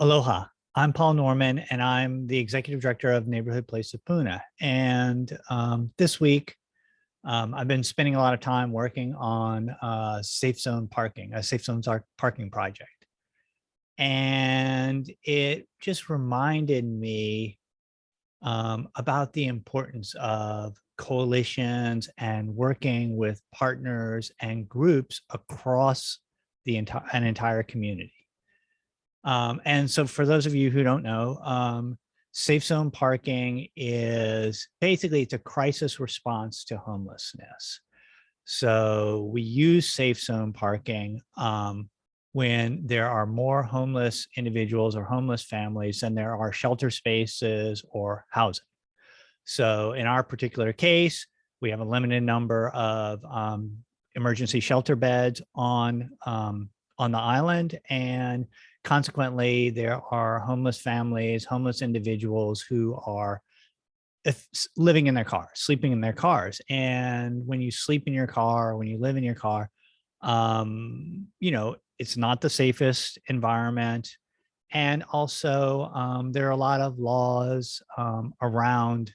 Aloha, I'm Paul Norman, and I'm the Executive Director of Neighborhood Place of Puna. And this week, I've been spending a lot of time working on safe zone parking, a safe zones parking project. And it just reminded me about the importance of coalitions and working with partners and groups across an entire community. And so for those of you who don't know, safe zone parking is basically it's a crisis response to homelessness. So we use safe zone parking when there are more homeless individuals or homeless families than there are shelter spaces or housing. So in our particular case, we have a limited number of emergency shelter beds on the island, and consequently, there are homeless families, homeless individuals who are living in their cars, sleeping in their cars. And when you sleep in your car, when you live in your car, it's not the safest environment. And also, there are a lot of laws around,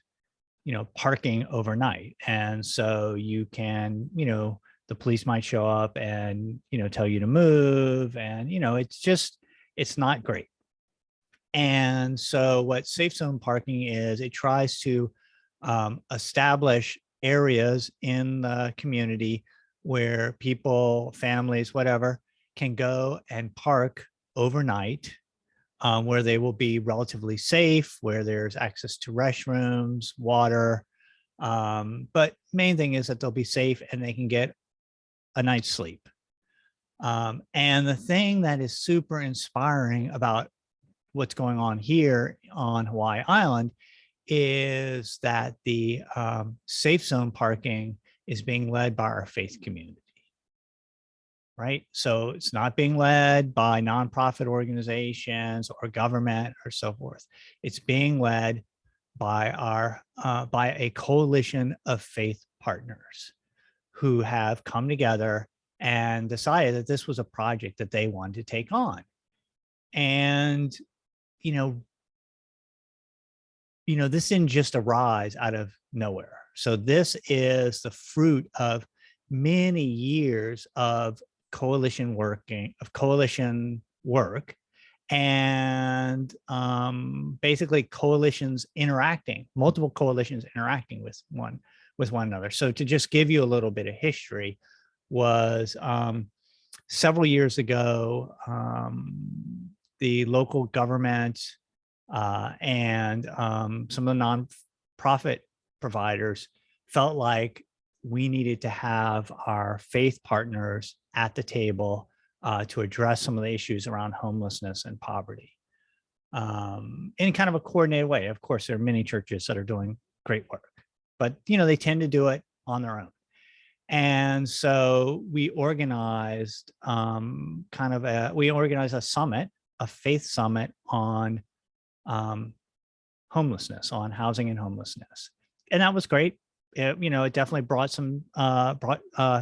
parking overnight. And so you can, the police might show up and, tell you to move. And, it's not great. And so what safe zone parking is, it tries to establish areas in the community where people, families, whatever, can go and park overnight, where they will be relatively safe, where there's access to restrooms, water. But main thing is that they'll be safe and they can get a night's sleep. And the thing that is super inspiring about what's going on here on Hawaii Island is that the safe zone parking is being led by our faith community, right? So it's not being led by nonprofit organizations or government or so forth. It's being led by by a coalition of faith partners who have come together and decided that this was a project that they wanted to take on. And, this didn't just arise out of nowhere. So this is the fruit of many years of coalition work, and basically multiple coalitions interacting with one another. So to just give you a little bit of history, was several years ago, the local government and some of the nonprofit providers felt like we needed to have our faith partners at the table to address some of the issues around homelessness and poverty in kind of a coordinated way. Of course, there are many churches that are doing great work, but they tend to do it on their own. And so we organized a summit, a faith summit on homelessness, on housing and homelessness. And that was great. It definitely brought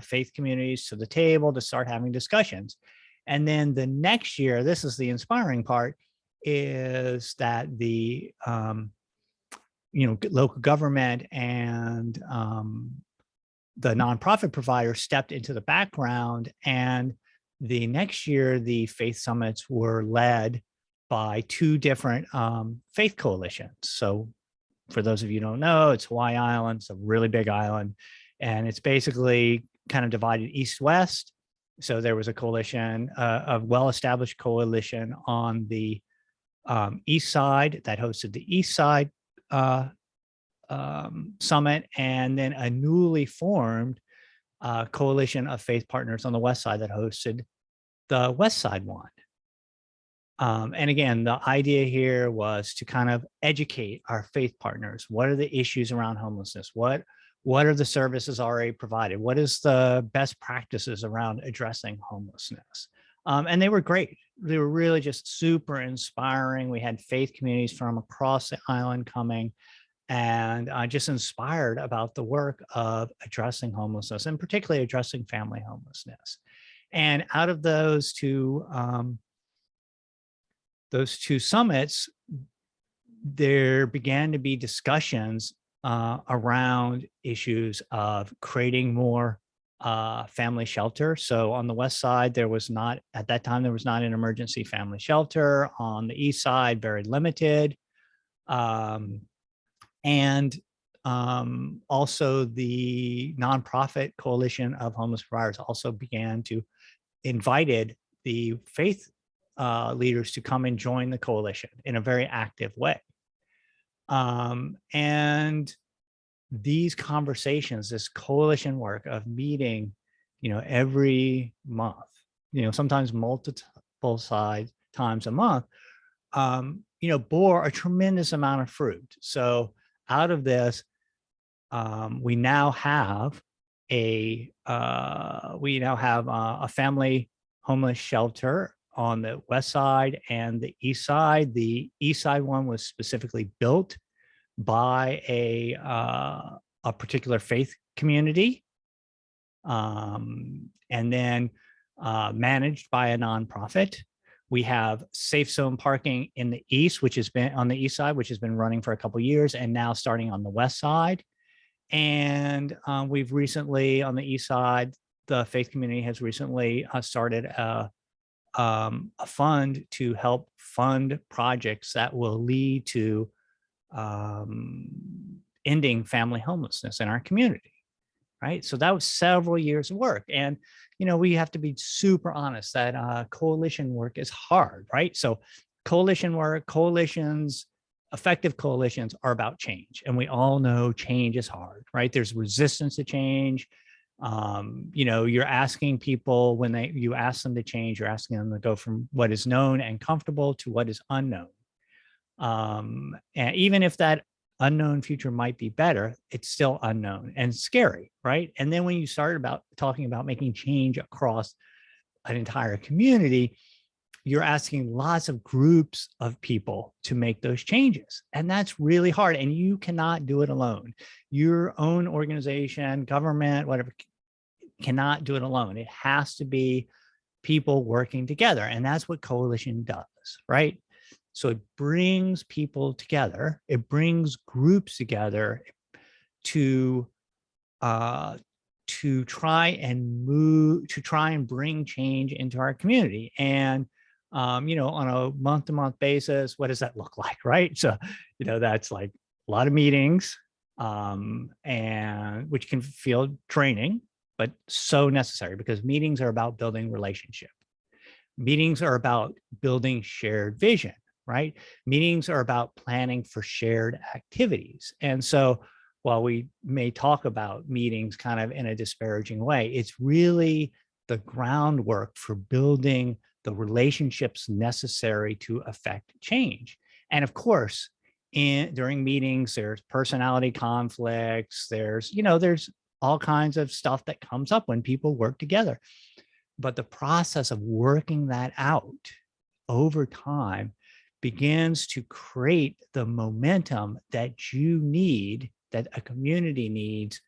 faith communities to the table to start having discussions. And then the next year, this is the inspiring part, is that the local government and the nonprofit provider stepped into the background, and the next year the faith summits were led by two different faith coalitions. So for those of you who don't know, it's Hawaii Island. It's a really big island, and it's basically kind of divided east-west. So there was a coalition, a well-established coalition on the east side that hosted the east side summit, and then a newly formed coalition of faith partners on the west side that hosted the west side one. And again, the idea here was to kind of educate our faith partners. What are the issues around homelessness? What are the services already provided? What is the best practices around addressing homelessness? And they were great. They were really just super inspiring. We had faith communities from across the island coming, and just inspired about the work of addressing homelessness, and particularly addressing family homelessness. And out of those two those two summits, there began to be discussions around issues of creating more family shelter. So on the west side, there was not, at that time, there was not an emergency family shelter. On the east side, very limited. And also the nonprofit coalition of homeless providers also began to invited the faith leaders to come and join the coalition in a very active way. And these conversations, this coalition work of meeting, every month, sometimes multiple times a month, bore a tremendous amount of fruit. So out of this, we now have a family homeless shelter on the west side and the east side. The east side one was specifically built by a particular faith community, and then managed by a nonprofit. We have safe zone parking in the east, which has been on the east side, which has been running for a couple of years, and now starting on the west side. And we've recently, on the east side, the faith community has recently started a fund to help fund projects that will lead to ending family homelessness in our community, right? So that was several years of work. And, we have to be super honest that coalition work is hard, right? So coalition work, effective coalitions are about change. And we all know change is hard, right? There's resistance to change. You're asking people when you ask them to change, you're asking them to go from what is known and comfortable to what is unknown. And even if that unknown future might be better, it's still unknown and scary, right? And then when you start talking about making change across an entire community, you're asking lots of groups of people to make those changes. And that's really hard. And you cannot do it alone. Your own organization, government, whatever, cannot do it alone. It has to be people working together. And that's what coalition does, right? So it brings people together. It brings groups together to try and bring change into our community. And on a month-to-month basis, what does that look like, right? So, that's like a lot of meetings, and which can feel draining, but so necessary, because meetings are about building relationship. Meetings are about building shared vision, right? Meetings are about planning for shared activities. And so while we may talk about meetings kind of in a disparaging way, it's really the groundwork for building the relationships necessary to affect change. And of course, during meetings, there's personality conflicts, there's all kinds of stuff that comes up when people work together. But the process of working that out over time begins to create the momentum that you need, that a community needs,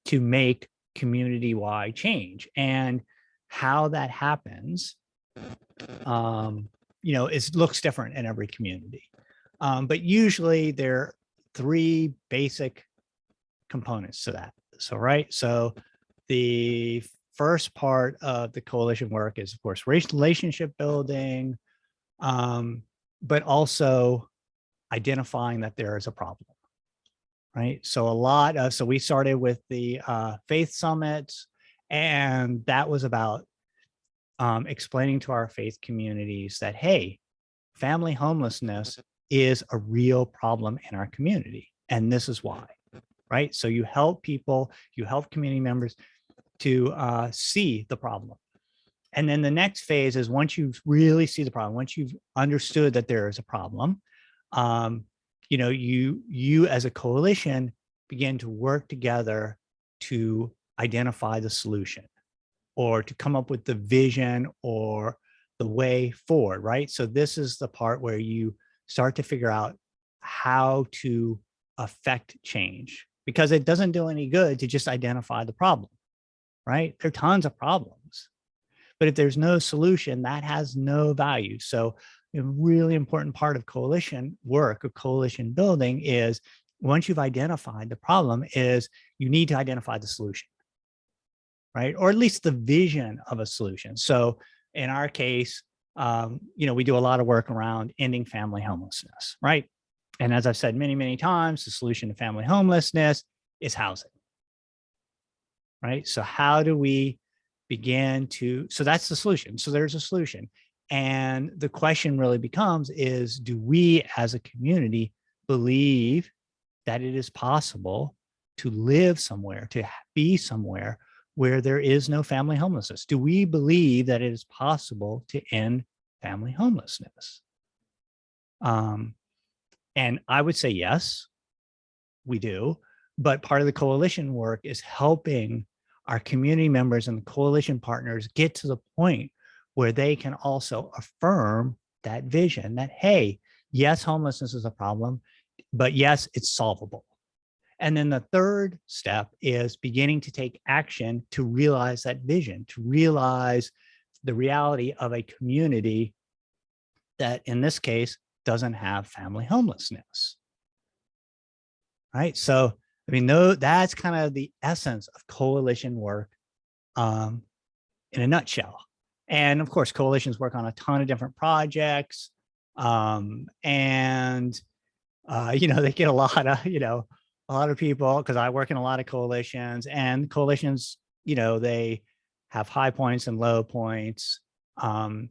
to make community-wide change. And how that happens, looks different in every community. But usually there are three basic components to that. So the first part of the coalition work is, of course, relationship building, but also identifying that there is a problem, right? So we started with the faith summits, and that was about explaining to our faith communities that, hey, family homelessness is a real problem in our community, and this is why, right? So you help people, you help community members to see the problem. And then the next phase is, once you really see the problem, once you've understood that there is a problem, you as a coalition begin to work together to identify the solution, or to come up with the vision or the way forward, right? So this is the part where you start to figure out how to affect change, because it doesn't do any good to just identify the problem, right? There are tons of problems, but if there's no solution, that has no value. So, a really important part of coalition work, of coalition building, is once you've identified the problem, is you need to identify the solution, right? Or at least the vision of a solution. So in our case, we do a lot of work around ending family homelessness, right? And as I've said many, many times, the solution to family homelessness is housing, right? So how do we begin to, so that's the solution. So there's a solution. And the question really becomes is, do we as a community believe that it is possible to live somewhere, to be somewhere where there is no family homelessness? Do we believe that it is possible to end family homelessness? And I would say yes, we do. But part of the coalition work is helping our community members and the coalition partners get to the point where they can also affirm that vision that, hey, yes, homelessness is a problem, but yes, it's solvable. And then the third step is beginning to take action to realize that vision, to realize the reality of a community that in this case doesn't have family homelessness. Right. So, I mean, that's kind of the essence of coalition work in a nutshell. And of course, coalitions work on a ton of different projects. They get a lot of people, because I work in a lot of coalitions, and coalitions, they have high points and low points. The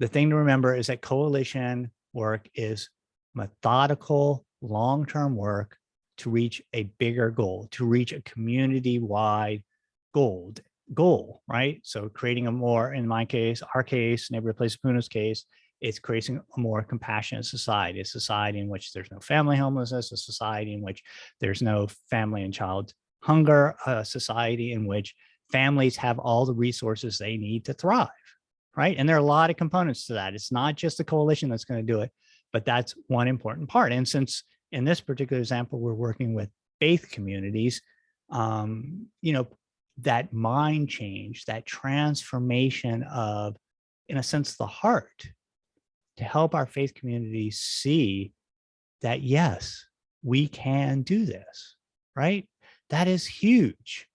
thing to remember is that coalition work is methodical, long-term work to reach a bigger goal, to reach a community-wide goal, right? So creating a more, in my case, our case, Neighborhood Place of Puna's case, it's creating a more compassionate society, a society in which there's no family homelessness, a society in which there's no family and child hunger, a society in which families have all the resources they need to thrive, right? And there are a lot of components to that. It's not just the coalition that's going to do it, but that's one important part. And since in this particular example, we're working with faith communities, that mind change, that transformation of, in a sense, the heart, to help our faith communities see that, yes, we can do this, right? That is huge.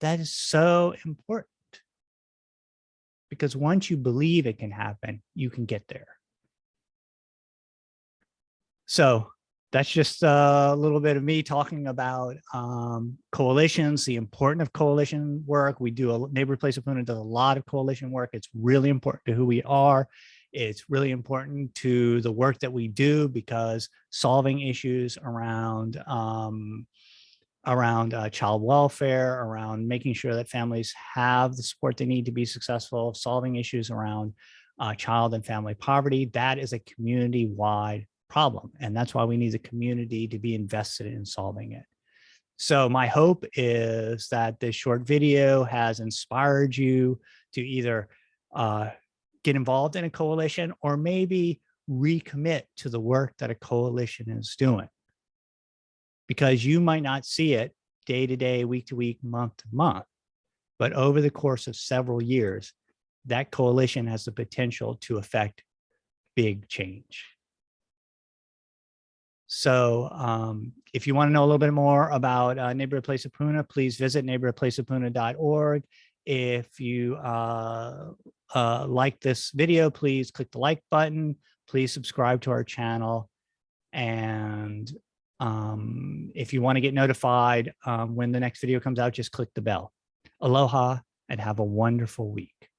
That is so important. Because once you believe it can happen, you can get there. So that's just a little bit of me talking about coalitions, the importance of coalition work. We do Neighborhood Place of Puna does a lot of coalition work. It's really important to who we are. It's really important to the work that we do, because solving issues around child welfare, around making sure that families have the support they need to be successful, solving issues around child and family poverty, that is a community-wide problem. And that's why we need the community to be invested in solving it. So my hope is that this short video has inspired you to either get involved in a coalition, or maybe recommit to the work that a coalition is doing. Because you might not see it day to day, week to week, month to month, but over the course of several years, that coalition has the potential to affect big change. So if you want to know a little bit more about Neighborhood Place of Puna, please visit neighborhoodplaceofpuna.org. If you like this video, please click the like button. Please subscribe to our channel. And if you want to get notified when the next video comes out, just click the bell. Aloha and have a wonderful week.